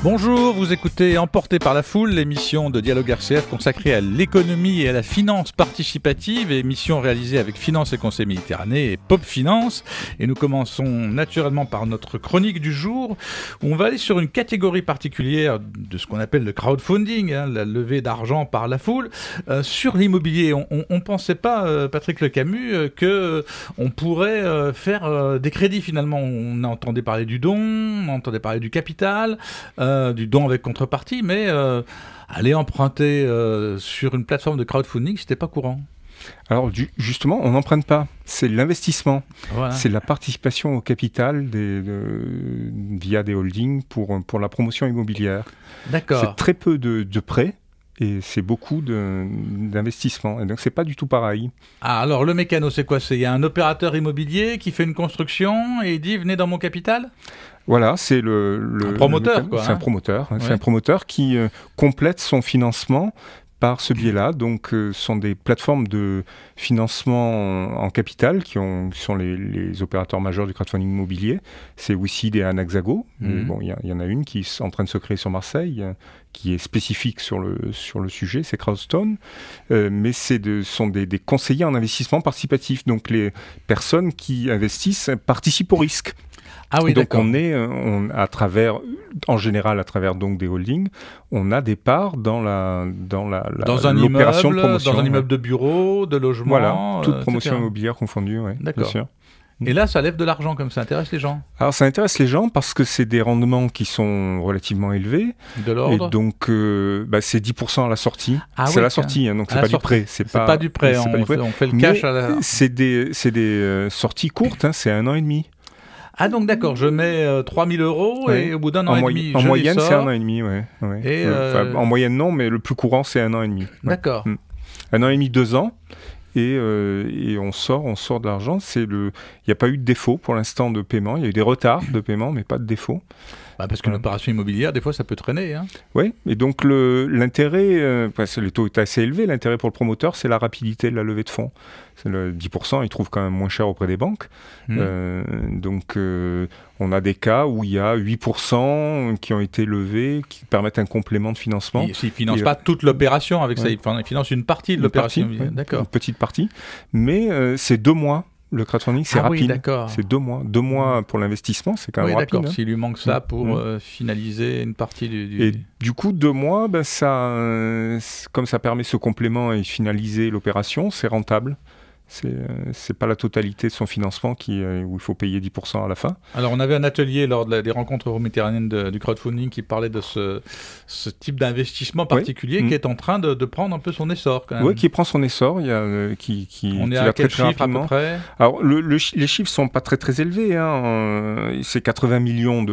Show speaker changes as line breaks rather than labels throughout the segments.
Bonjour, vous écoutez Emporté par la foule, l'émission de Dialogue RCF consacrée à l'économie et à la finance participative, émission réalisée avec Finance et Conseil Méditerranée et Pop Finance. Et nous commençons naturellement par notre chronique du jour, où on va aller sur une catégorie particulière de ce qu'on appelle le crowdfunding, la levée d'argent par la foule. Sur l'immobilier, on ne pensait pas, Patrick Le Camus, qu'on pourrait faire des crédits finalement. On entendait parler du don, on entendait parler du capital, du don avec contrepartie, mais aller emprunter sur une plateforme de crowdfunding, c'était pas courant.
Alors justement, on n'emprunte pas, c'est l'investissement,
voilà.
C'est la participation au capital via des holdings pour la promotion immobilière.
D'accord.
C'est très peu de prêts et c'est beaucoup d'investissements, et donc c'est pas du tout pareil.
Ah, alors le mécano, c'est quoi? Il y a un opérateur immobilier qui fait une construction et il dit « venez dans mon capital ».
Voilà, c'est
un promoteur, quoi.
C'est un promoteur. Ouais. C'est un promoteur qui complète son financement par ce biais-là. Donc, ce sont des plateformes de financement en capital qui sont les opérateurs majeurs du crowdfunding immobilier. C'est WICID et Anaxago. Bon, il y en a une qui est en train de se créer sur Marseille, qui est spécifique sur le sujet, c'est Crowdstone. Mais sont des conseillers en investissement participatif. Donc, les personnes qui investissent participent au risque.
Ah oui,
donc en général à travers donc des holdings, on a des parts dans l'opération de promotion.
Dans un immeuble de bureau, de logement.
Voilà, toute promotion
etc.
immobilière confondue, oui.
D'accord.
Bien sûr.
Et là, ça lève de l'argent comme ça intéresse les gens.
Alors ça intéresse les gens parce que c'est des rendements qui sont relativement élevés.
De l'ordre.
Et donc c'est 10% à la sortie.
Ah
c'est
oui,
la sortie, donc c'est pas du prêt.
C'est pas du prêt, on fait le cash.
C'est des sorties courtes, c'est 1 an et demi.
Ah donc d'accord, je mets 3 000 € et au bout d'un an et demi,
en moyenne, c'est 1 an et demi, ouais.
Et
en moyenne, non, mais le plus courant, c'est 1 an et demi.
D'accord.
1 an et demi, 2 ans. Et on sort de l'argent. Il n'y a pas eu de défaut pour l'instant de paiement. Il y a eu des retards de paiement, mais pas de défaut.
Parce qu'une opération immobilière, des fois, ça peut traîner.
Oui, et donc l'intérêt, parce que le taux est assez élevé, l'intérêt pour le promoteur, c'est la rapidité de la levée de fonds. C'est le 10%, il trouve quand même moins cher auprès des banques. Donc, on a des cas où il y a 8% qui ont été levés, qui permettent un complément de financement.
Ils ne financent pas toute l'opération avec ça, ils financent une partie de l'opération. D'accord.
Une petite partie, mais c'est 2 mois. Le crowdfunding, c'est rapide.
Oui, d'accord.
C'est 2 mois. 2 mois pour l'investissement, c'est quand même rapide.
D'accord. S'il lui manque ça pour finaliser une partie du...
Et du coup, 2 mois, comme ça permet ce complément et finaliser l'opération, c'est rentable. C'est pas la totalité de son financement où il faut payer 10% à la fin.
Alors, on avait un atelier lors des rencontres euroméditerranéennes du crowdfunding qui parlait de ce type d'investissement particulier qui est en train de prendre un peu son essor quand même.
Oui, qui prend son essor. On
est à quel chiffre à peu près?
Alors, les chiffres sont pas très très élevés. C'est 80 millions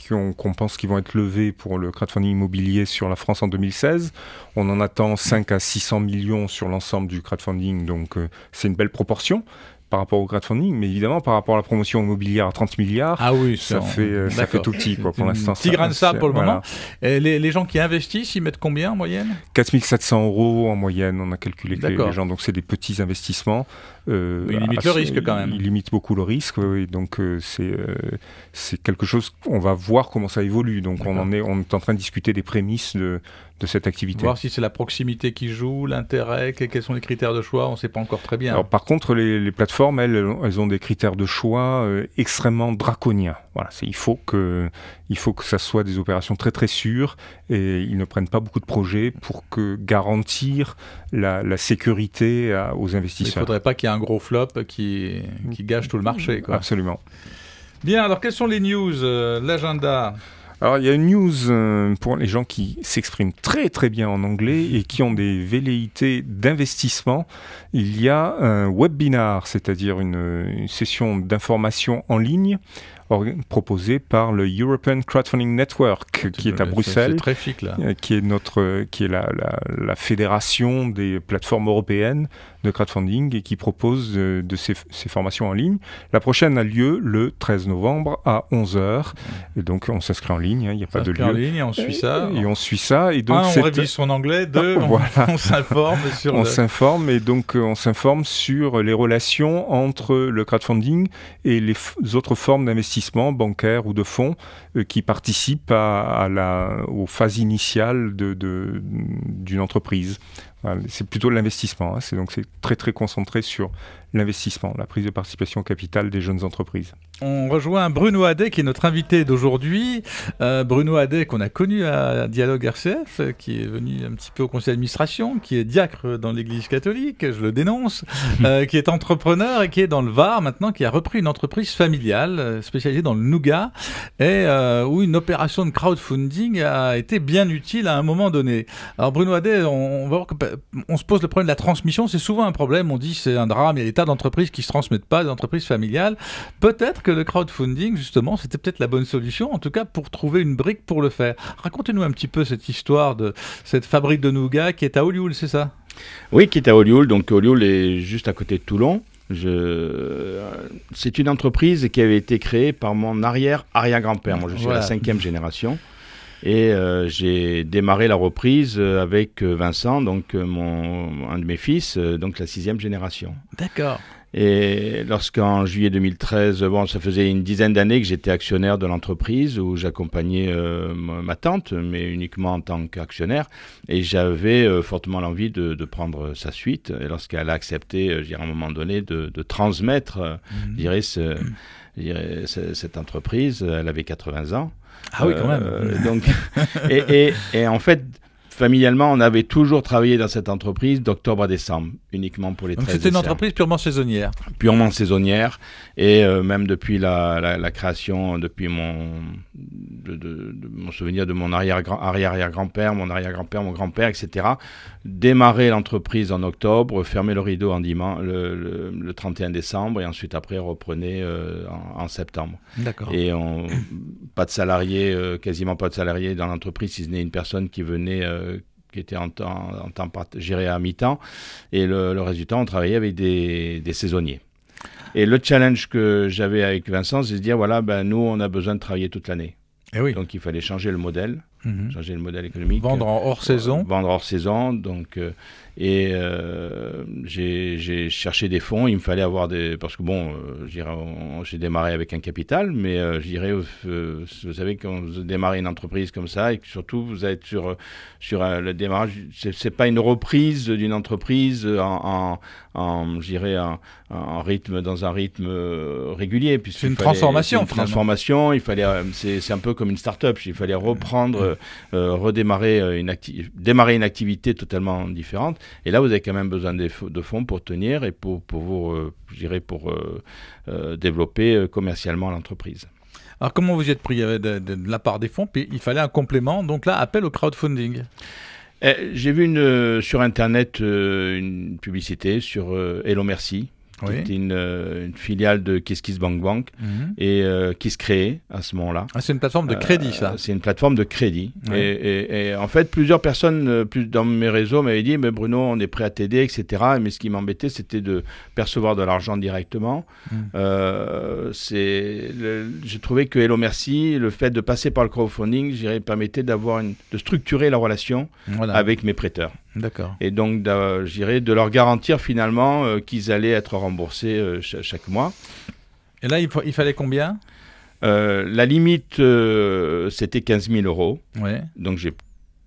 qu'on pense qu'ils vont être levés pour le crowdfunding immobilier sur la France en 2016. On en attend 5 à 600 millions sur l'ensemble du crowdfunding, donc c'est une belle proportion par rapport au crowdfunding, mais évidemment par rapport à la promotion immobilière à 30 milliards, ça fait tout petit pour l'instant.
Petit grain de sable pour le moment. Et les gens qui investissent, ils mettent combien en moyenne?
4 700 € en moyenne, on a calculé que les gens, donc c'est des petits investissements.
Il limite le risque quand même.
Il limite beaucoup le risque, oui. Donc c'est quelque chose, on va voir comment ça évolue. Donc on est en train de discuter des prémices de cette activité.
Voir si c'est la proximité qui joue, l'intérêt, quels sont les critères de choix, on ne sait pas encore très bien.
Alors, par contre, les plateformes, elles ont des critères de choix extrêmement draconiens. Voilà, il faut que ça soit des opérations très très sûres et ils ne prennent pas beaucoup de projets pour garantir la sécurité aux investisseurs.
Il ne faudrait pas qu'il y ait un gros flop qui gâche tout le marché, quoi.
Absolument.
Bien, alors quelles sont les news, l'agenda?
Alors, il y a une news pour les gens qui s'expriment très très bien en anglais et qui ont des velléités d'investissement. Il y a un webinar, c'est-à-dire une session d'information en ligne proposé par le European Crowdfunding Network, qui est à Bruxelles,
c'est très chic, là.
qui est la fédération des plateformes européennes de crowdfunding et qui propose ces formations en ligne. La prochaine a lieu le 13 novembre à 11h. Et donc, on s'inscrit en ligne, il n'y a pas de lieu.
En ligne et on suit ça.
Et on suit ça. Et donc,
on révise son anglais. 2, on s'informe sur
on s'informe et donc on s'informe sur les relations entre le crowdfunding et les autres formes d'investissement d'investissement bancaire ou de fonds qui participent aux phases initiales d'une entreprise. Voilà, c'est plutôt de l'investissement, hein. Donc c'est très très concentré sur l'investissement, la prise de participation au capital des jeunes entreprises.
On rejoint Bruno Hadet qui est notre invité d'aujourd'hui. Bruno Hadet qu'on a connu à Dialogue RCF, qui est venu un petit peu au conseil d'administration, qui est diacre dans l'église catholique, je le dénonce, qui est entrepreneur et qui est dans le Var maintenant, qui a repris une entreprise familiale spécialisée dans le nougat et où une opération de crowdfunding a été bien utile à un moment donné. Alors Bruno Hadet, on va voir qu'on se pose le problème de la transmission, c'est souvent un problème, on dit c'est un drame, il y a des tas d'entreprises qui ne se transmettent pas, des entreprises familiales. Peut-être que le crowdfunding, justement, c'était peut-être la bonne solution, en tout cas pour trouver une brique pour le faire. Racontez-nous un petit peu cette histoire de cette fabrique de nougat qui est à Olioul, c'est ça?
Oui, qui est à Olioul. Donc Olioul est juste à côté de Toulon. C'est une entreprise qui avait été créée par mon arrière-grand-père. Moi, je suis la 5e génération. Et j'ai démarré la reprise avec Vincent, donc un de mes fils, donc la 6e génération.
D'accord.
Et lorsqu'en juillet 2013, ça faisait une dizaine d'années que j'étais actionnaire de l'entreprise où j'accompagnais ma tante, mais uniquement en tant qu'actionnaire. Et j'avais fortement l'envie de prendre sa suite. Et lorsqu'elle a accepté, à un moment donné, de transmettre, cette entreprise, elle avait 80 ans.
Ah oui, quand même.
Donc, et en fait, familialement, on avait toujours travaillé dans cette entreprise d'octobre à décembre, uniquement pour les 13
c'était une entreprise purement saisonnière.
Purement saisonnière, et même depuis la création, depuis mon souvenir de mon arrière-grand-père, mon grand-père, etc. Démarrer l'entreprise en octobre, fermer le rideau le 31 décembre, et ensuite après reprenait en septembre.
D'accord.
Et pas de salariés, quasiment pas de salariés dans l'entreprise, si ce n'est une personne qui venait... qui était en temps géré à mi-temps, et le résultat, on travaillait avec des saisonniers. Et le challenge que j'avais avec Vincent, c'est de dire, nous, on a besoin de travailler toute l'année.
Et oui.
Donc, il fallait changer le modèle, changer le modèle économique.
Vendre en hors saison.
Vendre hors saison, donc... j'ai cherché des fonds, il me fallait avoir parce que j'ai démarré avec un capital, mais vous savez, quand vous démarrez une entreprise comme ça, et que surtout vous êtes sur le démarrage, c'est pas une reprise d'une entreprise dans un rythme régulier.
C'est une transformation.
Il fallait, c'est un peu comme une start-up, il fallait reprendre, démarrer une activité totalement différente. Et là, vous avez quand même besoin de fonds pour tenir et pour développer commercialement l'entreprise.
Alors, comment vous y êtes pris? Il y avait de la part des fonds, puis il fallait un complément. Donc là, appel au crowdfunding.
J'ai vu sur Internet une publicité sur Hello Merci, qui était une filiale de KissKissBankBank et qui se créait à ce moment-là.
Ah, c'est une plateforme de crédit, ça.
C'est une plateforme de crédit. Oui. Et en fait, plusieurs personnes dans mes réseaux m'avaient dit, mais Bruno, on est prêt à t'aider, etc. Mais ce qui m'embêtait, c'était de percevoir de l'argent directement. J'ai trouvé que Hello Merci, le fait de passer par le crowdfunding, permettait de structurer la relation avec mes prêteurs.
D'accord.
Et donc, de leur garantir finalement qu'ils allaient être remboursés chaque mois.
Et là, il fallait combien ?
La limite, c'était 15 000 euros.
Ouais.
Donc, j'ai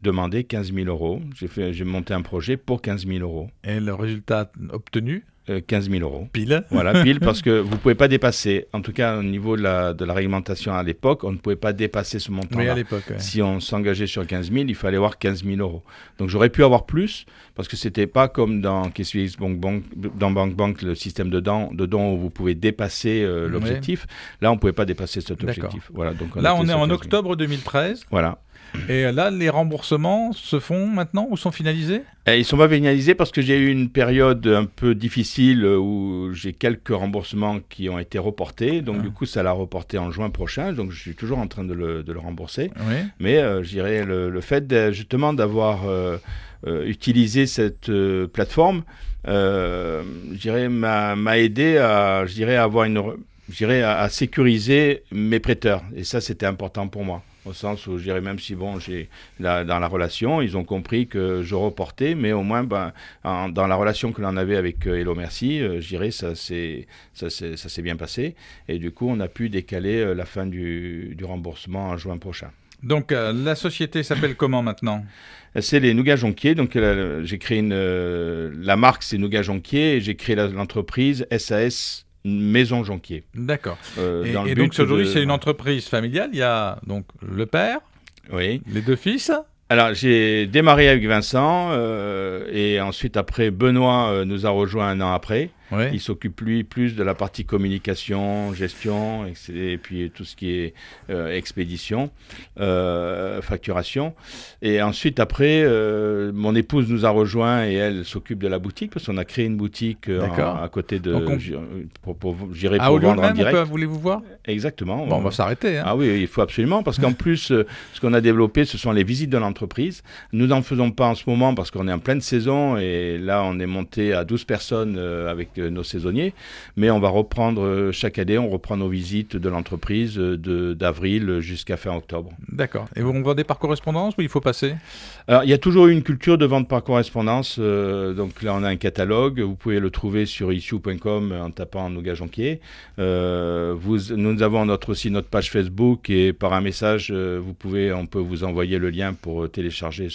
demandé 15 000 euros. J'ai monté un projet pour 15 000 euros.
Et le résultat obtenu ?
15 000 euros.
Pile.
Voilà, pile, parce que vous ne pouvez pas dépasser, en tout cas au niveau de la réglementation à l'époque, on ne pouvait pas dépasser ce montant-là.
Oui, à l'époque. Ouais.
Si on s'engageait sur 15 000, il fallait avoir 15 000 euros. Donc j'aurais pu avoir plus, parce que ce n'était pas comme dans KissKissBankBank, dans BankBank, le système de dons où vous pouvez dépasser l'objectif. Là, on ne pouvait pas dépasser cet objectif. Voilà, donc
là, on est en octobre 2013.
Voilà.
Et là, les remboursements se font maintenant ou sont finalisés ?
Ils ne sont pas finalisés parce que j'ai eu une période un peu difficile où j'ai quelques remboursements qui ont été reportés. Donc, du coup, ça l'a reporté en juin prochain. Donc, je suis toujours en train de le rembourser. Oui. Mais je dirais le fait justement d'avoir utilisé cette plateforme m'a aidé à avoir à sécuriser mes prêteurs. Et ça, c'était important pour moi. au sens où je dirais même si bon, dans la relation, ils ont compris que je reportais, mais au moins dans la relation que l'on avait avec Hello Merci, je dirais ça s'est bien passé, et du coup on a pu décaler la fin du remboursement en juin prochain.
Donc la société s'appelle comment maintenant?
C'est les Nougats Jonquier. Donc j'ai créé la marque, c'est Nougats Jonquier, et j'ai créé l'entreprise SAS Maison Jonquier.
D'accord. Et donc aujourd'hui c'est une entreprise familiale. Il y a donc le père,
oui,
les 2 fils.
Alors j'ai démarré avec Vincent et ensuite après Benoît nous a rejoint un an après.
Oui.
Il s'occupe lui plus de la partie communication, gestion, et puis tout ce qui est expédition, facturation. Et ensuite après, mon épouse nous a rejoint et elle s'occupe de la boutique parce qu'on a créé une boutique à côté de, pour vendre en direct.
Voulez-vous voir?
Exactement.
Bon, on va s'arrêter. Hein.
Ah oui, il faut absolument, parce qu'en plus, ce qu'on a développé, ce sont les visites de l'entreprise. Nous n'en faisons pas en ce moment parce qu'on est en pleine saison et là, on est monté à 12 personnes avec nos saisonniers, mais on va reprendre chaque année, on reprend nos visites de l'entreprise d'avril jusqu'à fin octobre.
D'accord. Et vous vendez par correspondance ou il faut passer?
Alors, il y a toujours eu une culture de vente par correspondance. Donc là, on a un catalogue. Vous pouvez le trouver sur issue.com en tapant Nougats Jonquier. Nous avons aussi notre page Facebook et par un message, on peut vous envoyer le lien pour télécharger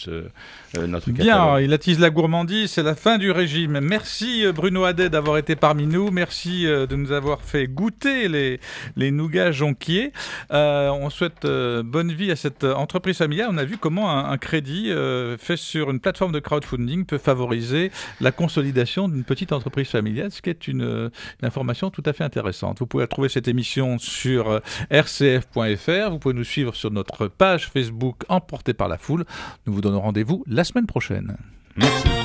notre catalogue.
Bien, il attise la gourmandise, c'est la fin du régime. Merci Bruno Hadet d'avoir été parmi nous. Merci de nous avoir fait goûter les Nougats Jonquier. On souhaite bonne vie à cette entreprise familiale. On a vu comment un crédit fait sur une plateforme de crowdfunding peut favoriser la consolidation d'une petite entreprise familiale, ce qui est une information tout à fait intéressante. Vous pouvez retrouver cette émission sur rcf.fr. Vous pouvez nous suivre sur notre page Facebook Emporté par la foule. Nous vous donnons rendez-vous la semaine prochaine.
Merci.